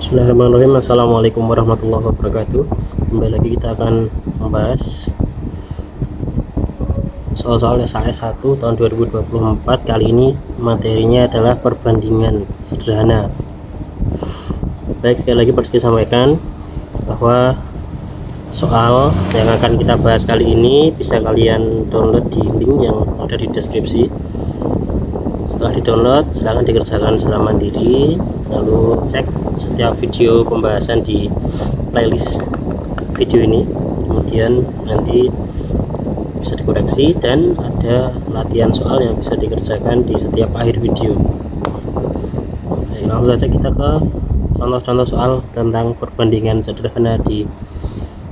Bismillahirrahmanirrahim. Assalamualaikum warahmatullahi wabarakatuh. Kembali lagi kita akan membahas soal-soal SAS 1 tahun 2024. Kali ini materinya adalah perbandingan sederhana. Baik, sekali lagi perlu sampaikan bahwa soal yang akan kita bahas kali ini bisa kalian download di link yang ada di deskripsi. Setelah di-download, silahkan dikerjakan secara mandiri, lalu cek setiap video pembahasan di playlist video ini, kemudian nanti bisa dikoreksi dan ada latihan soal yang bisa dikerjakan di setiap akhir video. Baik, langsung saja kita ke contoh-contoh soal tentang perbandingan sederhana di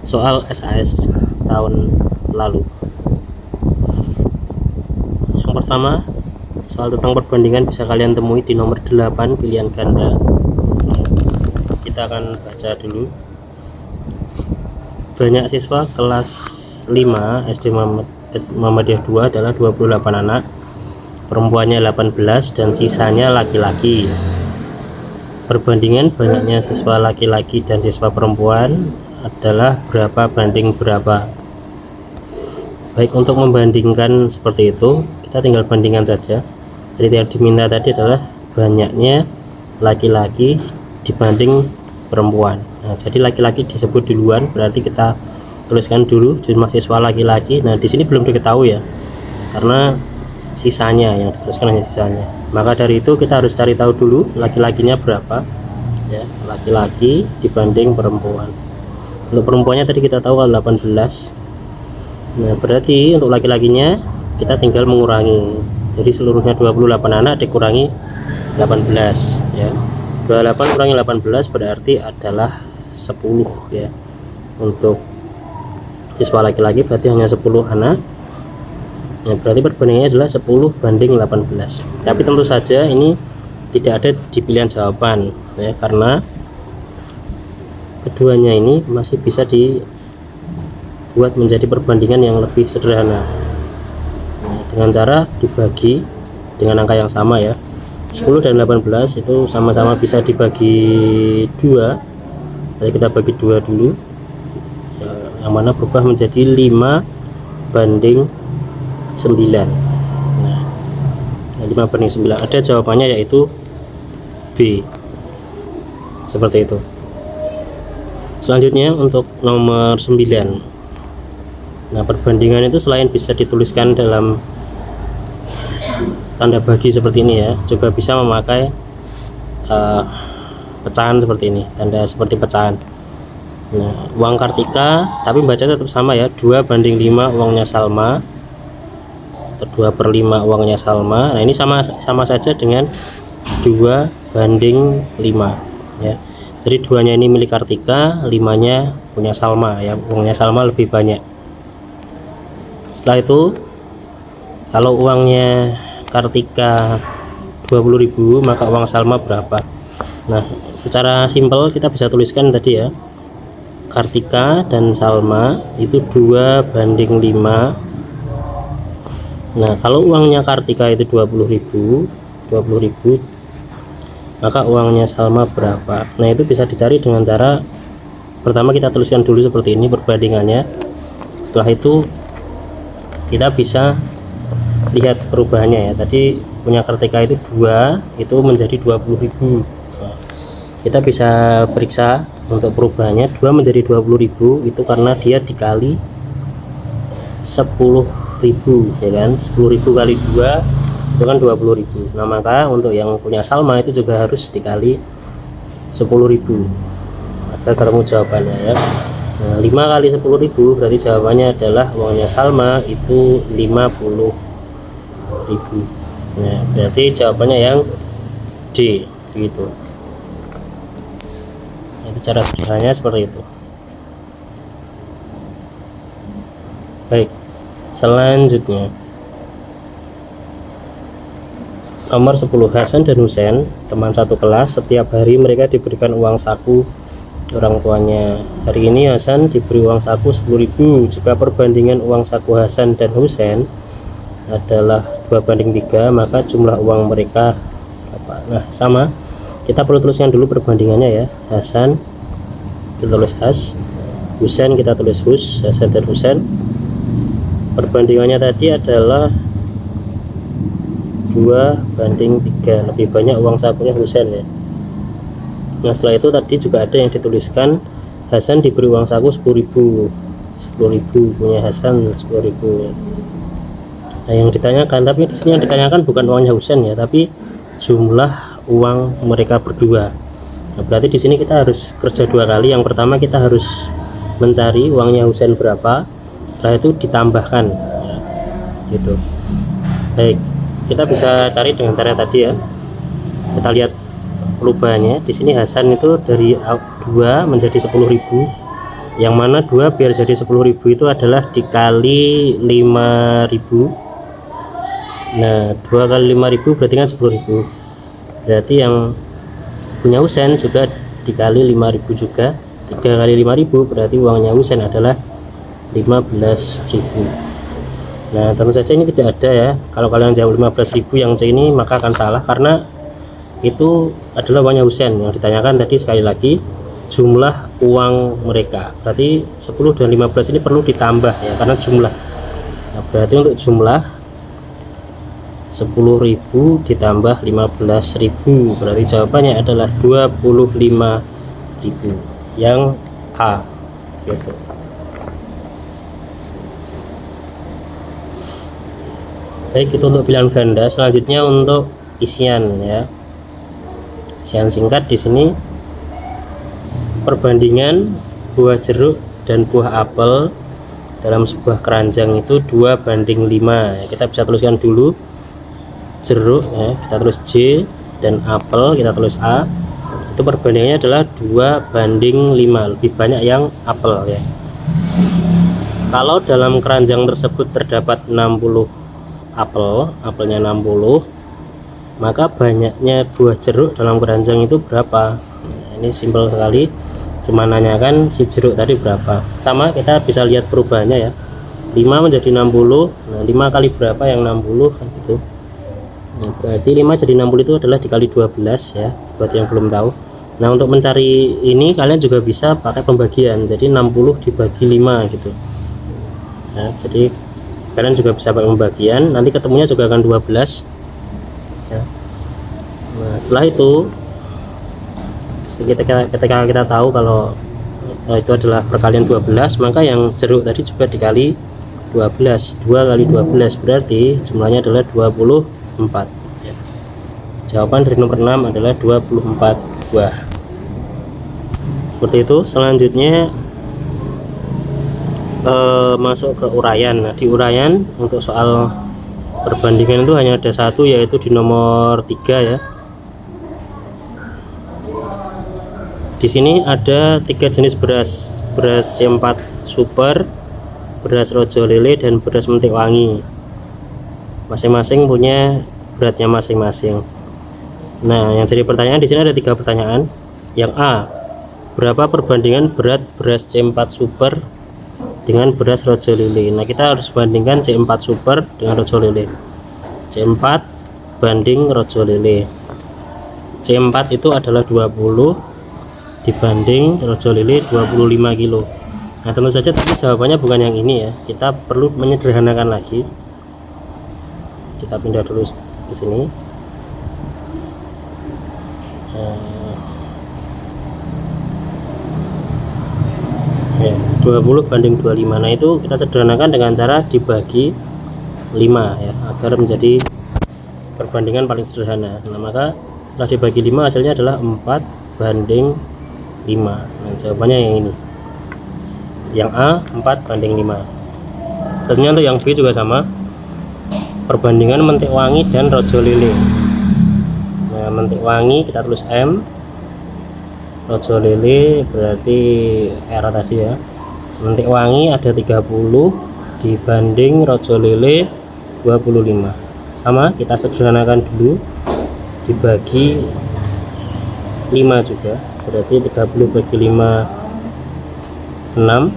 soal SAS tahun lalu. Yang pertama, soal tentang perbandingan bisa kalian temui di nomor 8 pilihan ganda. Kita akan baca dulu. Banyak siswa kelas 5 SD Muhammadiyah 2 adalah 28 anak, perempuannya 18 dan sisanya laki-laki. Perbandingan banyaknya siswa laki-laki dan siswa perempuan adalah berapa banding berapa. Baik, untuk membandingkan seperti itu kita tinggal bandingkan saja. Jadi yang diminta tadi adalah banyaknya laki-laki dibanding perempuan. Nah, jadi laki-laki disebut duluan, berarti kita tuliskan dulu jumlah siswa laki-laki. Nah, di sini belum diketahui ya, karena sisanya yang dituliskan hanya sisanya. Maka dari itu kita harus cari tahu dulu laki-lakinya berapa ya, laki-laki dibanding perempuan. Untuk perempuannya tadi kita tahu 18. Nah, berarti untuk laki-lakinya kita tinggal mengurangi. Jadi seluruhnya 28 anak dikurangi 18 ya. 28 kurangi 18 berarti adalah 10 ya. Untuk siswa laki-laki berarti hanya 10 anak. Nah, berarti perbandingannya adalah 10 banding 18. Tapi tentu saja ini tidak ada di pilihan jawaban ya, karena keduanya ini masih bisa dibuat menjadi perbandingan yang lebih sederhana. Nah, dengan cara dibagi dengan angka yang sama ya. 10 dan 18 itu sama-sama bisa dibagi 2. Jadi kita bagi 2 dulu ya, yang mana berubah menjadi 5 banding 9. Nah, 5 banding 9 ada jawabannya, yaitu B. Seperti itu. Selanjutnya untuk nomor 9. Nah, perbandingan itu selain bisa dituliskan dalam tanda bagi seperti ini ya, juga bisa memakai pecahan seperti ini, tanda seperti pecahan. Nah, uang Kartika, tapi baca tetap sama ya, 2 banding 5 uangnya Salma, atau 2/5 uangnya Salma. Nah, ini sama saja dengan 2 banding 5 ya. Jadi 2-nya ini milik Kartika, 5-nya punya Salma ya, uangnya Salma lebih banyak. Setelah itu, kalau uangnya Kartika 20.000, maka uang Salma berapa? Nah, secara simpel kita bisa tuliskan tadi ya, Kartika dan Salma itu 2 banding 5. Nah, kalau uangnya Kartika itu 20.000, maka uangnya Salma berapa? Nah, itu bisa dicari dengan cara pertama kita tuliskan dulu seperti ini perbandingannya. Setelah itu kita bisa lihat perubahannya ya. Tadi punya Kartika itu 2, itu menjadi 20.000. Nah, kita bisa periksa untuk perubahannya. 2 menjadi 20.000 itu karena dia dikali 10.000 ya kan. 10.000 kali 2 itu kan 20.000. Nah, maka untuk yang punya Salma itu juga harus dikali 10.000 agar ketemu jawabannya ya. Nah, 5 kali 10.000 berarti jawabannya adalah uangnya Salma itu 50.000. Nah, berarti jawabannya yang D gitu. Nah, cara sederhananya seperti itu. Baik, selanjutnya nomor 10. Hasan dan Husain, teman satu kelas. Setiap hari mereka diberikan uang saku orang tuanya. Hari ini Hasan diberi uang saku 10.000. Jika perbandingan uang saku Hasan dan Husain adalah 2 banding 3, maka jumlah uang mereka apa? Nah, sama Kita perlu tuliskan dulu perbandingannya ya. Hasan kita tulis Has, Husain kita tulis Hus, Hasan dan Husain. Perbandingannya tadi adalah 2:3, lebih banyak uang sakunya Husain ya. Nah setelah itu tadi juga ada yang dituliskan Hasan diberi uang saku 10.000 punya Hasan 10.000 ya. Nah yang ditanyakan, tapi di sini yang ditanyakan bukan uangnya Husain ya, tapi jumlah uang mereka berdua. Nah, berarti di sini kita harus kerja 2 kali. Yang pertama kita harus mencari uangnya Husain berapa, setelah itu ditambahkan ya, gitu. Baik, kita bisa cari dengan cara tadi ya. Kita lihat perubahannya. Di sini Hasan itu dari 2 menjadi 10.000. Yang mana 2 biar jadi 10.000 itu adalah dikali 5.000. Nah 2 kali 5.000 berarti kan 10.000. Berarti yang punya Husain juga dikali 5.000 juga. 3 kali 5.000 berarti uangnya Husain adalah 15.000. Nah tentu saja ini tidak ada ya. Kalau kalian jawab 15.000 yang C ini maka akan salah, karena itu adalah uangnya Husain. Yang ditanyakan tadi sekali lagi jumlah uang mereka, berarti 10 dan 15 ini perlu ditambah ya, karena jumlah. Nah, berarti untuk jumlah 10.000 ditambah 15.000, berarti jawabannya adalah 25.000 yang A gitu. Baik, itu untuk pilihan ganda. Selanjutnya untuk isian ya. Isian singkat di sini perbandingan buah jeruk dan buah apel dalam sebuah keranjang itu 2:5. Kita bisa tuliskan dulu jeruk ya, kita tulis J, dan apel kita tulis A. Itu perbandingannya adalah 2:5, lebih banyak yang apel ya. Kalau dalam keranjang tersebut terdapat 60 apelnya 60, maka banyaknya buah jeruk dalam keranjang itu berapa? Nah, ini simpel sekali, cuma nanyakan si jeruk tadi berapa. Sama kita bisa lihat perubahannya ya, 5 menjadi 60. Nah 5 kali berapa yang 60 kan gitu. Nah, berarti 5 jadi 60 itu adalah dikali 12 ya, buat yang belum tahu. Nah untuk mencari ini kalian juga bisa pakai pembagian, jadi 60 dibagi 5 gitu. Nah, jadi kalian juga bisa pakai pembagian, nanti ketemunya juga akan 12 ya. Nah setelah itu ketika kita tahu kalau itu adalah perkalian 12, maka yang jeruk tadi juga dikali 12. 2 kali 12 berarti jumlahnya adalah 24 ya. Jawaban dari nomor 6 adalah 24 buah. Seperti itu. Selanjutnya masuk ke uraian. Nah di uraian untuk soal perbandingan itu hanya ada satu, yaitu di nomor 3 ya. Di sini ada 3 jenis beras: beras C4 super, beras rojo lele, dan beras mentik wangi. Masing-masing punya beratnya masing-masing. Nah yang jadi pertanyaan di sini ada 3 pertanyaan. Yang A, berapa perbandingan berat beras C4 super dengan beras rojo lele? Nah kita harus bandingkan C4 super dengan rojo lele. C4 banding rojo lele. C4 itu adalah 20 dibanding rojo lele 25 kilo. Nah tentu saja tapi jawabannya bukan yang ini ya, kita perlu menyederhanakan lagi. Kita pindah dulu ke sini. 20 banding 25. Nah itu kita sederhanakan dengan cara dibagi 5 ya, agar menjadi perbandingan paling sederhana. Nah maka setelah dibagi 5 hasilnya adalah 4:5. Nah jawabannya yang ini, yang A 4:5. Tentunya untuk yang B juga sama, perbandingan mentik wangi dan rojo lele. Nah mentik wangi kita tulis M, rojo lele berarti R tadi ya. Mentik wangi ada 30 dibanding rojo lele 25. Sama, kita sederhanakan dulu, dibagi 5 juga, berarti 30 bagi 5 6,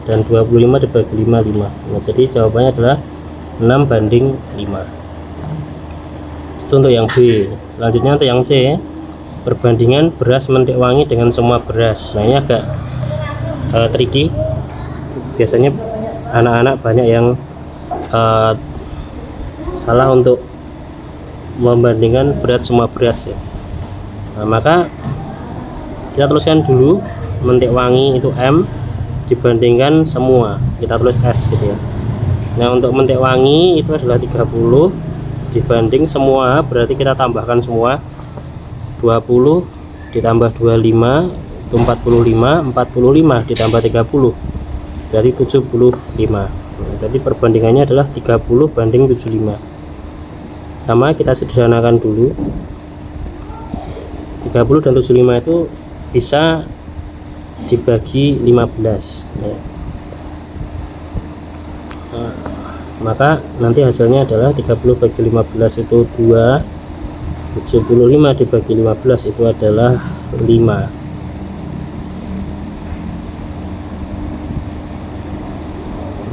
dan 25 dibagi 5 5. Nah jadi jawabannya adalah 6:5. Itu untuk yang B. Selanjutnya untuk yang C, perbandingan beras mentik wangi dengan semua beras. Nah, ini agak tricky. Biasanya anak-anak banyak yang salah untuk membandingkan berat semua beras ya. Nah, maka kita tuliskan dulu mentik wangi itu M dibandingkan semua, kita tulis S gitu ya. Nah, untuk mentik wangi itu adalah 30 dibanding semua, berarti kita tambahkan semua. 20 ditambah 25 itu 45, 45 ditambah 30 dari 75. Nah, jadi perbandingannya adalah 30 banding 75. Sama kita sederhanakan dulu. 30 dan 75 itu bisa dibagi 15 ya. Nah, maka nanti hasilnya adalah 30 bagi 15 itu 2, 75 dibagi 15 itu adalah 5.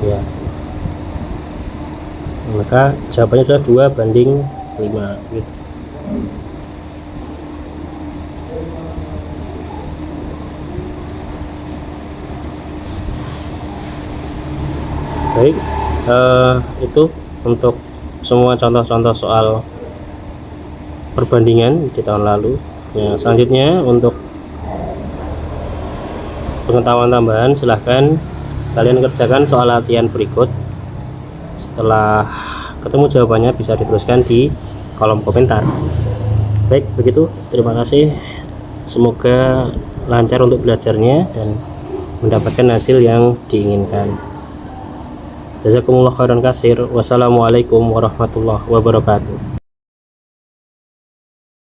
Ya, maka jawabannya adalah 2 banding 5 gitu. Baik, itu untuk semua contoh-contoh soal perbandingan di tahun lalu. Ya, selanjutnya untuk pengetahuan tambahan silahkan kalian kerjakan soal latihan berikut. Setelah ketemu jawabannya bisa dituliskan di kolom komentar. Baik, begitu. Terima kasih. Semoga lancar untuk belajarnya dan mendapatkan hasil yang diinginkan. Jazakumullah khairan katsir. Wassalamualaikum warahmatullahi wabarakatuh.